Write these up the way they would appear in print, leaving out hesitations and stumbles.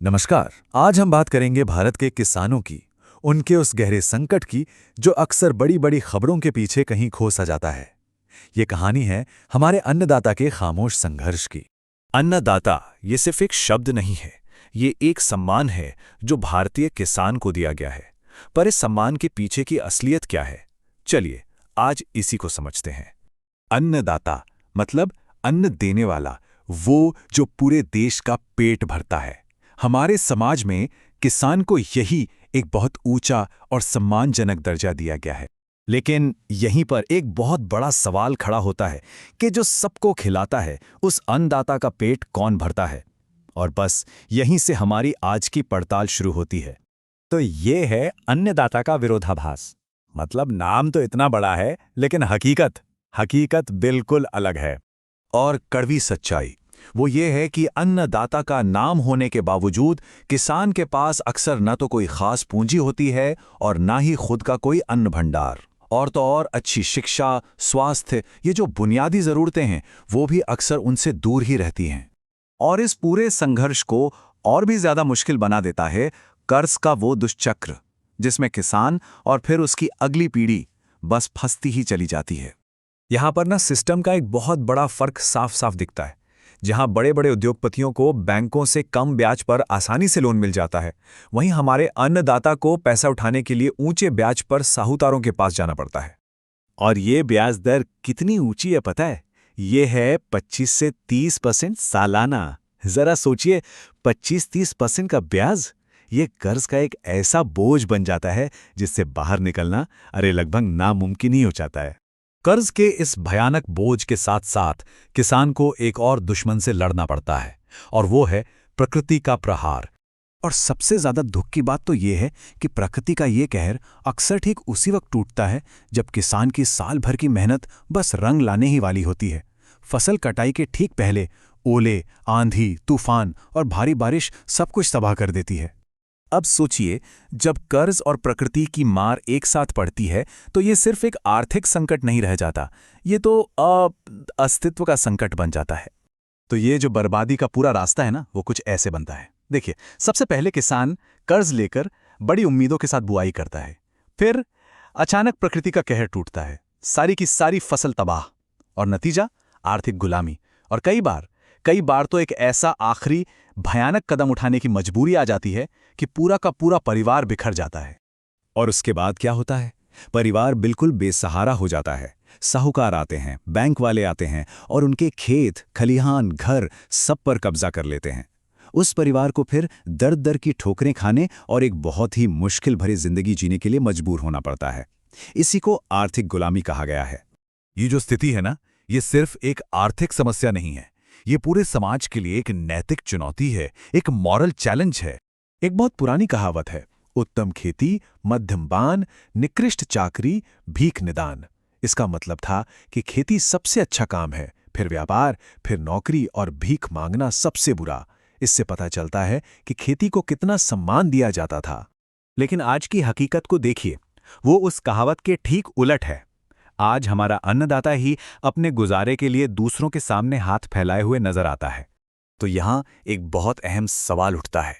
नमस्कार। आज हम बात करेंगे भारत के किसानों की, उनके उस गहरे संकट की जो अक्सर बड़ी बड़ी खबरों के पीछे कहीं खो सा जाता है। ये कहानी है हमारे अन्नदाता के खामोश संघर्ष की। अन्नदाता ये सिर्फ एक शब्द नहीं है, ये एक सम्मान है जो भारतीय किसान को दिया गया है। पर इस सम्मान के पीछे की असलियत क्या है? चलिए आज इसी को समझते हैं। अन्नदाता मतलब अन्न देने वाला, वो जो पूरे देश का पेट भरता है। हमारे समाज में किसान को यही एक बहुत ऊंचा और सम्मानजनक दर्जा दिया गया है। लेकिन यहीं पर एक बहुत बड़ा सवाल खड़ा होता है कि जो सबको खिलाता है उस अन्नदाता का पेट कौन भरता है? और बस यहीं से हमारी आज की पड़ताल शुरू होती है। तो ये है अन्नदाता का विरोधाभास। मतलब नाम तो इतना बड़ा है, लेकिन हकीकत बिल्कुल अलग है। और कड़वी सच्चाई वो ये है कि अन्नदाता का नाम होने के बावजूद किसान के पास अक्सर न तो कोई खास पूंजी होती है और ना ही खुद का कोई अन्न भंडार। और तो और अच्छी शिक्षा, स्वास्थ्य, ये जो बुनियादी ज़रूरतें हैं वो भी अक्सर उनसे दूर ही रहती हैं। और इस पूरे संघर्ष को और भी ज़्यादा मुश्किल बना देता है कर्ज का वो दुष्चक्र, जिसमें किसान और फिर उसकी अगली पीढ़ी बस फंसती ही चली जाती है। यहाँ पर ना सिस्टम का एक बहुत बड़ा फर्क साफ साफ दिखता है। जहाँ बड़े बड़े उद्योगपतियों को बैंकों से कम ब्याज पर आसानी से लोन मिल जाता है, वहीं हमारे अन्नदाता को पैसा उठाने के लिए ऊंचे ब्याज पर साहूकारों के पास जाना पड़ता है। और ये ब्याज दर कितनी ऊंची है पता है? ये है 25 से 30% सालाना। जरा सोचिए, 25-30% का ब्याज। ये कर्ज का एक ऐसा बोझ बन जाता है जिससे बाहर निकलना लगभग नामुमकिन ही हो जाता है। कर्ज के इस भयानक बोझ के साथ साथ किसान को एक और दुश्मन से लड़ना पड़ता है, और वो है प्रकृति का प्रहार। और सबसे ज्यादा दुख की बात तो ये है कि प्रकृति का ये कहर अक्सर ठीक उसी वक्त टूटता है जब किसान की साल भर की मेहनत बस रंग लाने ही वाली होती है। फसल कटाई के ठीक पहले ओले, आंधी, तूफान और भारी बारिश सब कुछ तबाह कर देती है। अब सोचिए, जब कर्ज और प्रकृति की मार एक साथ पड़ती है तो ये सिर्फ एक आर्थिक संकट नहीं रह जाता, ये तो अस्तित्व का संकट बन जाता है। तो ये जो बर्बादी का पूरा रास्ता है ना, वो कुछ ऐसे बनता है। देखिए, सबसे पहले किसान कर्ज लेकर बड़ी उम्मीदों के साथ बुआई करता है। फिर अचानक प्रकृति का कहर टूटता है, सारी की सारी फसल तबाह, और नतीजा आर्थिक गुलामी। और कई बार तो एक ऐसा आखिरी भयानक कदम उठाने की मजबूरी आ जाती है कि पूरा का पूरा परिवार बिखर जाता है। और उसके बाद क्या होता है? परिवार बिल्कुल बेसहारा हो जाता है। साहूकार आते हैं, बैंक वाले आते हैं और उनके खेत, खलिहान, घर सब पर कब्जा कर लेते हैं। उस परिवार को फिर दर दर की ठोकरें खाने और एक बहुत ही मुश्किल भरी जिंदगी जीने के लिए मजबूर होना पड़ता है। इसी को आर्थिक गुलामी कहा गया है। ये जो स्थिति है ना, ये सिर्फ एक आर्थिक समस्या नहीं है, ये पूरे समाज के लिए एक नैतिक चुनौती है, एक मॉरल चैलेंज है। एक बहुत पुरानी कहावत है, उत्तम खेती, मध्यम बान, निकृष्ट चाकरी, भीख निदान। इसका मतलब था कि खेती सबसे अच्छा काम है, फिर व्यापार, फिर नौकरी और भीख मांगना सबसे बुरा। इससे पता चलता है कि खेती को कितना सम्मान दिया जाता था। लेकिन आज की हकीकत को देखिए, वो उस कहावत के ठीक उलट है। आज हमारा अन्नदाता ही अपने गुजारे के लिए दूसरों के सामने हाथ फैलाए हुए नजर आता है। तो यहाँ एक बहुत अहम सवाल उठता है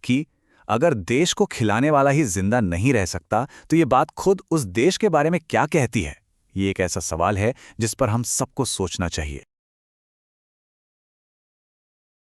कि अगर देश को खिलाने वाला ही जिंदा नहीं रह सकता तो ये बात खुद उस देश के बारे में क्या कहती है? ये एक ऐसा सवाल है जिस पर हम सबको सोचना चाहिए।